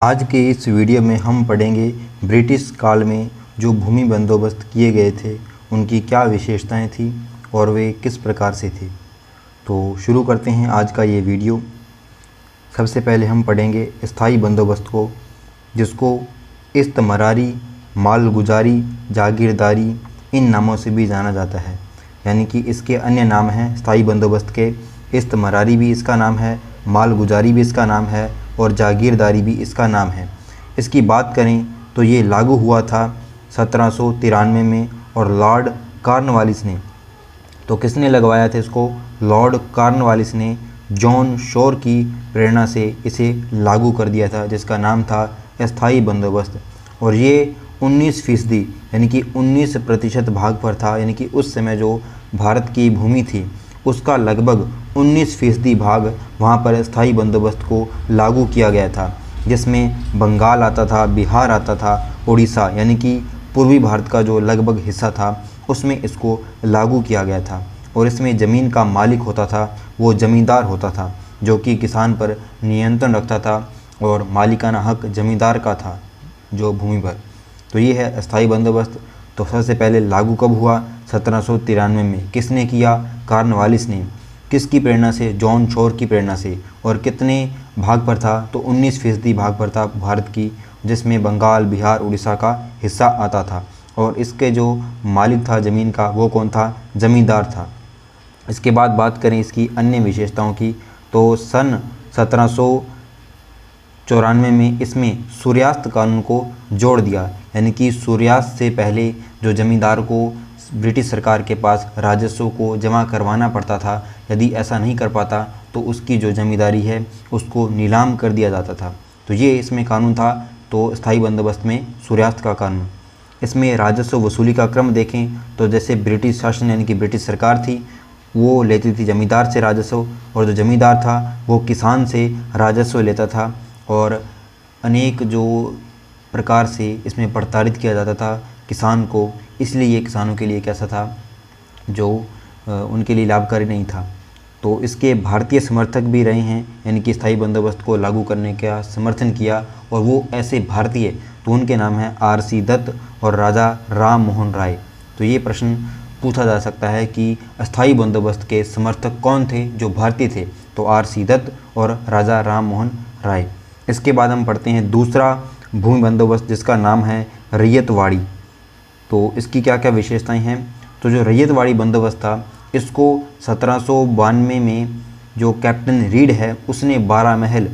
आज के इस वीडियो में हम पढ़ेंगे ब्रिटिश काल में जो भूमि बंदोबस्त किए गए थे उनकी क्या विशेषताएं थी और वे किस प्रकार से थे। तो शुरू करते हैं आज का ये वीडियो। सबसे पहले हम पढ़ेंगे स्थायी बंदोबस्त को, जिसको इस्तमरारी, मालगुजारी, जागीरदारी इन नामों से भी जाना जाता है। यानी कि इसके अन्य नाम हैं स्थायी बंदोबस्त के। इस्तमरारी भी इसका नाम है, मालगुजारी भी इसका नाम है और जागीरदारी भी इसका नाम है। इसकी बात करें तो ये लागू हुआ था 1793 में और लॉर्ड कॉर्नवालिस ने। तो किसने लगवाया था इसको? लॉर्ड कॉर्नवालिस ने जॉन शोर की प्रेरणा से इसे लागू कर दिया था, जिसका नाम था स्थायी बंदोबस्त। और ये 19% यानी कि 19% भाग पर था। यानी कि उस समय जो भारत की भूमि थी उसका लगभग 19% भाग वहाँ पर स्थायी बंदोबस्त को लागू किया गया था, जिसमें बंगाल आता था, बिहार आता था, उड़ीसा यानी कि पूर्वी भारत का जो लगभग हिस्सा था उसमें इसको लागू किया गया था। और इसमें ज़मीन का मालिक होता था वो ज़मींदार होता था, जो कि किसान पर नियंत्रण रखता था और मालिकाना हक ज़मींदार का था जो भूमि पर। तो ये है स्थायी बंदोबस्त। तो सबसे पहले लागू कब हुआ? 1793 में। किसने किया? कॉर्नवालिस ने। किसकी प्रेरणा से? जॉन शोर की प्रेरणा से। और कितने भाग पर था? तो 19% भाग पर था भारत की, जिसमें बंगाल, बिहार, उड़ीसा का हिस्सा आता था। और इसके जो मालिक था ज़मीन का वो कौन था? ज़मींदार था। इसके बाद बात करें इसकी अन्य विशेषताओं की, तो सन 1794 में इसमें सूर्यास्त कानून को जोड़ दिया। यानी कि सूर्यास्त से पहले जो ज़मींदार को ब्रिटिश सरकार के पास राजस्व को जमा करवाना पड़ता था, यदि ऐसा नहीं कर पाता तो उसकी जो ज़मींदारी है उसको नीलाम कर दिया जाता था। तो ये इसमें कानून था। तो स्थायी बंदोबस्त में सूर्यास्त का कानून। इसमें राजस्व वसूली का क्रम देखें तो जैसे ब्रिटिश शासन यानी कि ब्रिटिश सरकार थी वो लेती थी ज़मींदार से राजस्व, और जो ज़मींदार था वो किसान से राजस्व लेता था। और अनेक जो प्रकार से इसमें प्रताड़ित किया जाता था किसान को, इसलिए ये किसानों के लिए कैसा था जो उनके लिए लाभकारी नहीं था। तो इसके भारतीय समर्थक भी रहे हैं, यानी कि स्थायी बंदोबस्त को लागू करने का समर्थन किया, और वो ऐसे भारतीय, तो उनके नाम हैं R.C. दत्त और राजा राम मोहन राय। तो ये प्रश्न पूछा जा सकता है कि अस्थायी बंदोबस्त के समर्थक कौन थे जो भारतीय थे? तो R.C. दत्त और राजा राम मोहन राय। इसके बाद हम पढ़ते हैं दूसरा भूमि बंदोबस्त, जिसका नाम है रैयतवाड़ी। तो इसकी क्या क्या विशेषताएं हैं? तो जो रैयतवाड़ी बंदोबस्त था इसको 1792 में जो कैप्टन रीड है उसने 12 महल,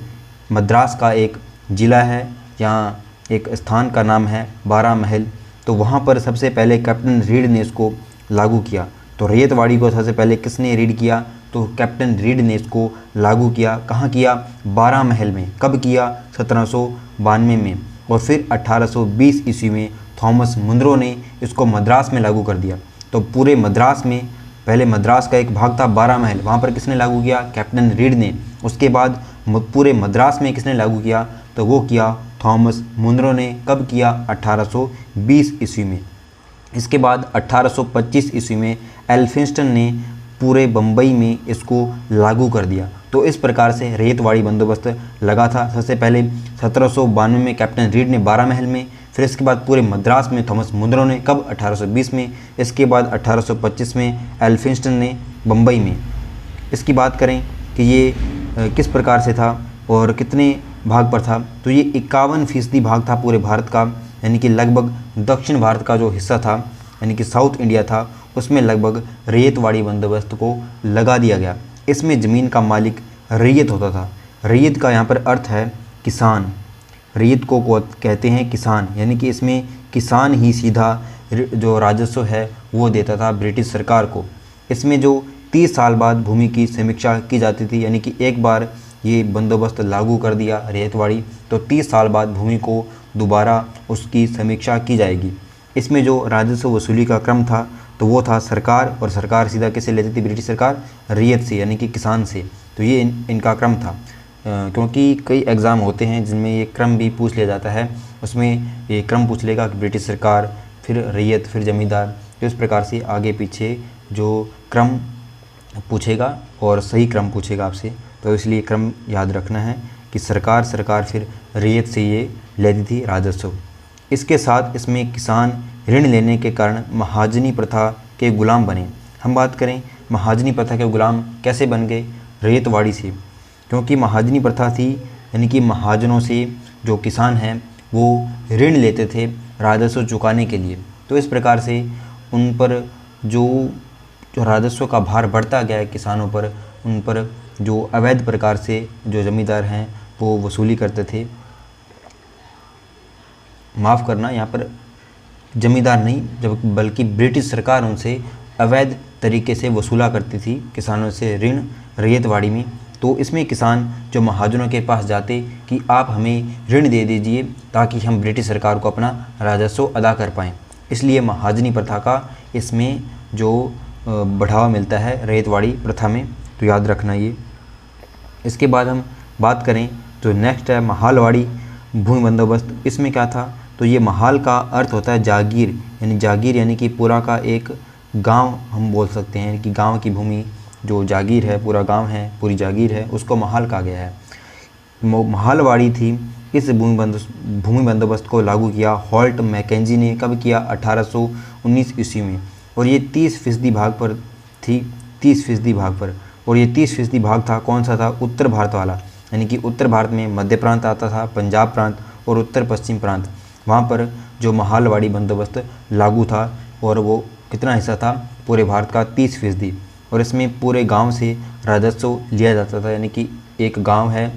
मद्रास का एक ज़िला है, यहाँ एक स्थान का नाम है 12 महल, तो वहाँ पर सबसे पहले कैप्टन रीड ने इसको लागू किया। तो रैयतवाड़ी को सबसे पहले किसने रीड किया? तो कैप्टन रीड ने इसको लागू किया। कहाँ किया? 12 महल में। कब किया? 1792 में। और फिर 1820 ईस्वी में थॉमस मुनरो ने इसको मद्रास में लागू कर दिया। तो पूरे मद्रास में, पहले मद्रास का एक भाग था 12 महल, वहाँ पर किसने लागू किया? कैप्टन रीड ने। उसके बाद पूरे मद्रास में किसने लागू किया? तो वो किया थॉमस मुनरो ने। कब किया? 1820 ईस्वी में। इसके बाद 1825 ईस्वी में एल्फिंस्टन ने पूरे बम्बई में इसको लागू कर दिया। तो इस प्रकार से रैयतवाड़ी बंदोबस्त लगा था। सबसे पहले 1792 में कैप्टन रीड ने 12 महल में, फिर इसके बाद पूरे मद्रास में थॉमस मुनरो ने। कब? 1820 में। इसके बाद 1825 में एल्फिंस्टन ने बम्बई में। इसकी बात करें कि ये किस प्रकार से था और कितने भाग पर था, तो ये 51% भाग था पूरे भारत का। यानी कि लगभग दक्षिण भारत का जो हिस्सा था, यानी कि साउथ इंडिया था, उसमें लगभग रैयतवाड़ी बंदोबस्त को लगा दिया गया। इसमें ज़मीन का मालिक रैयत होता था। रैयत का यहाँ पर अर्थ है किसान। रैयत को कहते हैं किसान, यानी कि इसमें किसान ही सीधा जो राजस्व है वो देता था ब्रिटिश सरकार को। इसमें जो 30 साल बाद भूमि की समीक्षा की जाती थी, यानी कि एक बार ये बंदोबस्त लागू कर दिया रैयतवाड़ी तो 30 साल बाद भूमि को दोबारा उसकी समीक्षा की जाएगी। इसमें जो राजस्व वसूली का क्रम था तो वो था सरकार, और सरकार सीधा किसे लेती थी? ब्रिटिश सरकार रैयत से, यानी कि किसान से। तो ये इनका क्रम था। क्योंकि कई एग्ज़ाम होते हैं जिनमें ये क्रम भी पूछ लिया जाता है, उसमें ये क्रम पूछ लेगा कि ब्रिटिश सरकार, फिर रैयत, फिर ज़मींदार। तो इस प्रकार से आगे पीछे जो क्रम पूछेगा और सही क्रम पूछेगा आपसे, तो इसलिए क्रम याद रखना है। कि सरकार फिर रैयत से ये लेती थी राजस्व। इसके साथ इसमें किसान ऋण लेने के कारण महाजनी प्रथा के गुलाम बने। हम बात करें महाजनी प्रथा के गुलाम कैसे बन गए, रैयतवाड़ी से, क्योंकि महाजनी प्रथा थी, यानी कि महाजनों से जो किसान हैं वो ऋण लेते थे राजस्व चुकाने के लिए। तो इस प्रकार से उन पर जो राजस्व का भार बढ़ता गया है किसानों पर, उन पर जो अवैध प्रकार से जो ज़मींदार हैं वो वसूली करते थे। माफ़ करना, यहाँ पर ज़मींदार नहीं जब बल्कि ब्रिटिश सरकार उनसे अवैध तरीके से वसूला करती थी किसानों से ऋण रैयतवाड़ी में। तो इसमें किसान जो महाजनों के पास जाते कि आप हमें ऋण दे दीजिए ताकि हम ब्रिटिश सरकार को अपना राजस्व अदा कर पाएँ। इसलिए महाजनी प्रथा का इसमें जो बढ़ावा मिलता है रैयतवाड़ी प्रथा में, तो याद रखना ये। इसके बाद हम बात करें तो नेक्स्ट है महालवाड़ी भूमि बंदोबस्त। इसमें क्या था, तो ये महाल का अर्थ होता है जागीर, यानी कि पूरा का एक गांव हम बोल सकते हैं कि गांव की भूमि जो जागीर है, पूरा गांव है, पूरी जागीर है, उसको महाल कहा गया है। महालवाड़ी थी। इस भूमि बंदोबस्त को लागू किया हॉल्ट मैकेंजी ने, कब किया, 1819 ईस्वी में। और ये 30% भाग पर थी, 30% भाग पर। और ये 30% भाग था, कौन सा था, उत्तर भारत वाला, यानी कि उत्तर भारत में मध्य प्रांत आता था, पंजाब प्रांत और उत्तर पश्चिम प्रांत। वहाँ पर जो महालवाड़ी बंदोबस्त लागू था और वो कितना हिस्सा था, पूरे भारत का 30%। और इसमें पूरे गांव से राजस्व लिया जाता था, यानी कि एक गांव है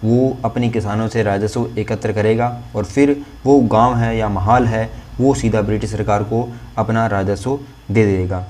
वो अपने किसानों से राजस्व एकत्र करेगा और फिर वो गांव है या महाल है वो सीधा ब्रिटिश सरकार को अपना राजस्व दे देगा।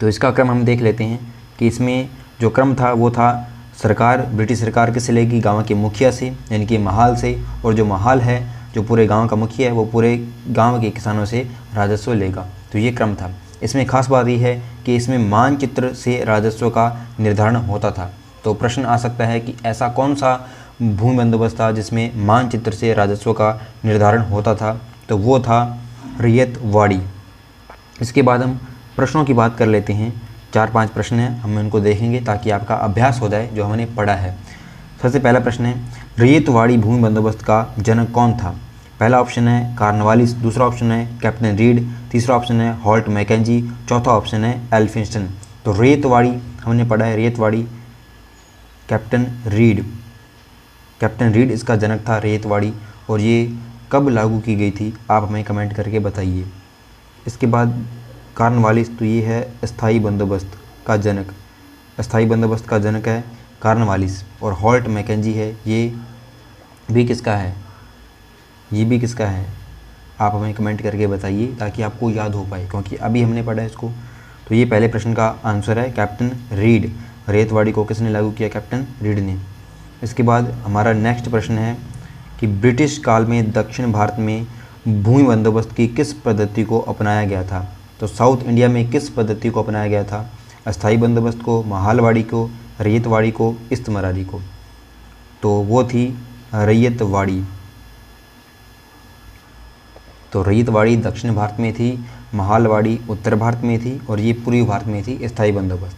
तो इसका क्रम हम देख लेते हैं कि इसमें जो क्रम था वो था, सरकार ब्रिटिश सरकार किससे लेगी, गांव के मुखिया से, यानी कि महाल से। और जो महाल है, जो पूरे गांव का मुखिया है, वो पूरे गांव के किसानों से राजस्व लेगा। तो ये क्रम था। इसमें खास बात यह है कि इसमें मानचित्र से राजस्व का निर्धारण होता था। तो प्रश्न आ सकता है कि ऐसा कौन सा भूमि बंदोबस्त था जिसमें मानचित्र से राजस्व का निर्धारण होता था, तो वो था रैयतवाड़ी। इसके बाद हम प्रश्नों की बात कर लेते हैं। 4-5 प्रश्न हैं, हम इनको देखेंगे ताकि आपका अभ्यास हो जाए जो हमने पढ़ा है। सबसे पहला प्रश्न है, रैयतवाड़ी भूमि बंदोबस्त का जनक कौन था। पहला ऑप्शन है कॉर्नवालिस, दूसरा ऑप्शन है कैप्टन रीड, तीसरा ऑप्शन है हॉल्ट मैकेंजी, चौथा ऑप्शन है एल्फिंस्टन। तो रैयतवाड़ी हमने पढ़ा है, रैयतवाड़ी कैप्टन रीड इसका जनक था रैयतवाड़ी। और ये कब लागू की गई थी, आप हमें कमेंट करके बताइए। इसके बाद कॉर्नवालिस, तो ये है अस्थाई बंदोबस्त का जनक, अस्थाई बंदोबस्त का जनक है कॉर्नवालिस। और हॉल्ट मैकेंजी है, ये भी किसका है, ये भी किसका है, आप हमें कमेंट करके बताइए ताकि आपको याद हो पाए, क्योंकि अभी हमने पढ़ा है इसको। तो ये पहले प्रश्न का आंसर है कैप्टन रीड। रैयतवाड़ी को किसने लागू किया, कैप्टन रीड ने। इसके बाद हमारा नेक्स्ट प्रश्न है कि ब्रिटिश काल में दक्षिण भारत में भूमि बंदोबस्त की किस पद्धति को अपनाया गया था। तो साउथ इंडिया में किस पद्धति को अपनाया गया था, अस्थाई बंदोबस्त को, महालवाड़ी को, रैयतवाड़ी को, इस्तमरारी को। तो वो थी रैयतवाड़ी। तो रैयतवाड़ी दक्षिण भारत में थी, महालवाड़ी उत्तर भारत में थी और ये पूर्वी भारत में थी अस्थाई बंदोबस्त।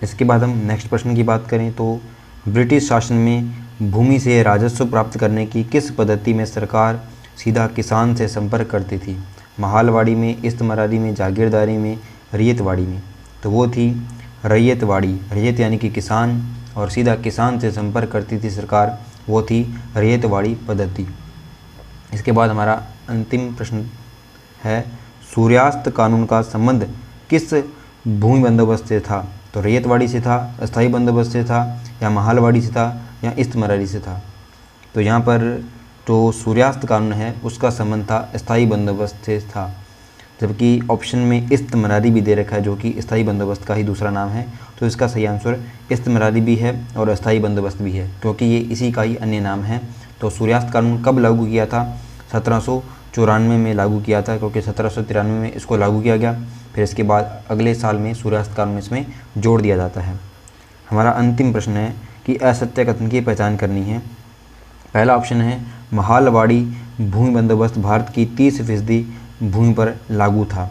इसके बाद हम नेक्स्ट प्रश्न की बात करें तो ब्रिटिश शासन में भूमि से राजस्व प्राप्त करने की किस पद्धति में सरकार सीधा किसान से संपर्क करती थी। महालवाड़ी में, इस्तमरारी में, जागीरदारी में, रैयतवाड़ी में। तो वो थी रैयतवाड़ी। रैयत यानी कि किसान, और सीधा किसान से संपर्क करती थी सरकार, वो थी रैयतवाड़ी पद्धति। इसके बाद हमारा अंतिम प्रश्न है, सूर्यास्त कानून का संबंध किस भूमि बंदोबस्त से था। तो रैयतवाड़ी से था, अस्थाई बंदोबस्त से था, या महालवाड़ी से था, या इस्तमरारी से था। तो यहाँ पर जो सूर्यास्त कानून है उसका संबंध था अस्थाई बंदोबस्त से था, जबकि ऑप्शन में इस्तमरारी भी दे रखा है जो कि अस्थाई बंदोबस्त का ही दूसरा नाम है। तो इसका सही आंसर इस्तमरारी भी है और अस्थाई बंदोबस्त भी है, क्योंकि ये इसी का ही अन्य नाम है। तो सूर्यास्त कानून कब लागू किया था, 1794 में लागू किया था, क्योंकि 1793 में इसको लागू किया गया। फिर इसके बाद अगले साल में सूर्यास्त कानून इसमें जोड़ दिया जाता है। हमारा अंतिम प्रश्न है कि असत्य कथन की पहचान करनी है। पहला ऑप्शन है महालवाड़ी भूमि बंदोबस्त भारत की 30% भूमि पर लागू था।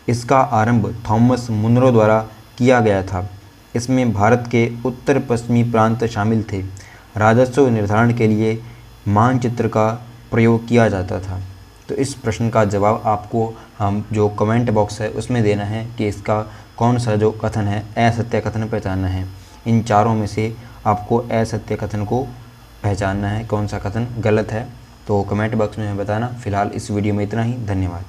इसका आरंभ थॉमस मुनरो द्वारा किया गया था। इसमें भारत के उत्तर पश्चिमी प्रांत शामिल थे। राजस्व निर्धारण के लिए मानचित्र का प्रयोग किया जाता था। तो इस प्रश्न का जवाब आपको हम जो कमेंट बॉक्स है उसमें देना है कि इसका कौन सा जो कथन है असत्य कथन पहचानना है। इन चारों में से आपको असत्य कथन को पहचानना है, कौन सा कथन गलत है। तो कमेंट बॉक्स में हमें बताना। फिलहाल इस वीडियो में इतना ही। धन्यवाद।